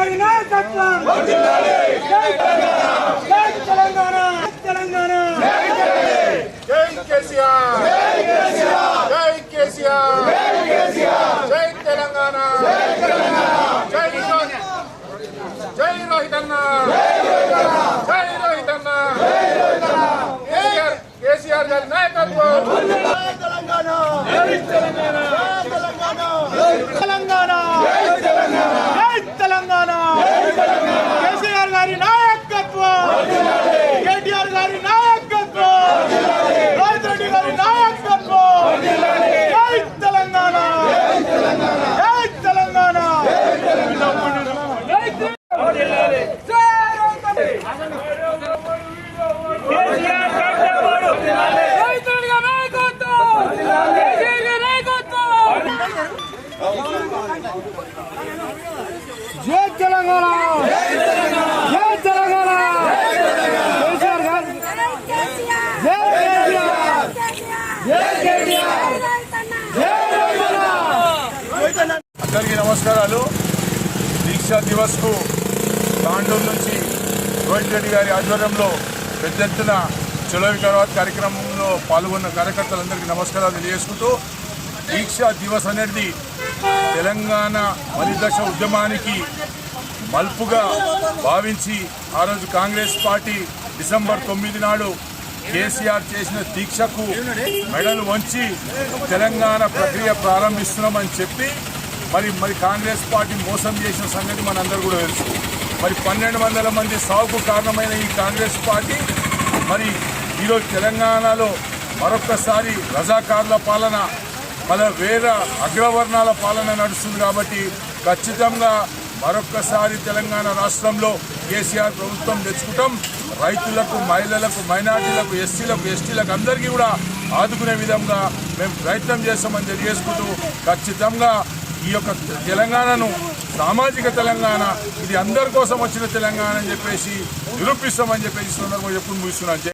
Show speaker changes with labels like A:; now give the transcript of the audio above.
A: గారి నాయకత్వం జై తెలంగాణ తెలంగాణ
B: జై కేసీఆర్ జై కేసీఆర్ జై తెలంగాణ జై రోహిత్ అన్న జై రోహిత్ అన్న కేసీఆర్ గారి నాయకత్వం
A: తెలంగాణ తెలంగాణ కేసీఆర్ గారి నాయకత్వం కేటీఆర్ గారి నాయకత్వం రేవంత్ రెడ్డి గారి నాయకత్వం జై తెలంగాణ జై తెలంగాణ జై తెలంగాణ జై తెలంగాణ కేసీఆర్ గారు జై కేసీఆర్ జై కేటీఆర్ జై
B: అందరికీ నమస్కారాలు. దీక్షా దివస్ కు తాండూరు నుంచి రోహిత్ రెడ్డి గారి ఆధ్వర్యంలో పెద్ద ఎత్తున చలో వికారాబాద్ కార్యక్రమంలో పాల్గొన్న కార్యకర్తలందరికీ నమస్కారాలు తెలియజేసుకుంటూ, దీక్షా దివస్ అనేది తెలంగాణ మలిదశ ఉద్యమానికి మలుపుగా భావించి ఆ రోజు కాంగ్రెస్ పార్టీ డిసెంబర్ 9 నాడు కేసీఆర్ చేసిన దీక్షకు మెడలు వంచి తెలంగాణ ప్రక్రియ ప్రారంభిస్తున్నామని చెప్పి మరి కాంగ్రెస్ పార్టీ మోసం చేసిన సంగతి మనందరూ కూడా తెలుసు. మరి 1200 మంది సావుకు కారణమైన ఈ కాంగ్రెస్ పార్టీ మరి ఈరోజు తెలంగాణలో మరొక్కసారి రజాకారుల పాలన, వేరే అగ్రవర్ణాల పాలన నడుస్తుంది. కాబట్టి ఖచ్చితంగా మరొక్కసారి తెలంగాణ రాష్ట్రంలో కేసీఆర్ ప్రభుత్వం తెచ్చుకుంటాం. రైతులకు, మహిళలకు, మైనార్టీలకు, ఎస్సీలకు, ఎస్టీలకు అందరికీ కూడా ఆదుకునే విధంగా మేము ప్రయత్నం చేస్తామని తెలియజేసుకుంటూ, ఖచ్చితంగా ఈ యొక్క తెలంగాణను సామాజిక తెలంగాణ, ఇది అందరి కోసం వచ్చిన తెలంగాణ అని చెప్పేసి నిరూపిస్తామని చెప్పేసి సందర్భంగా చెప్పుకుని ముగిస్తున్నాను.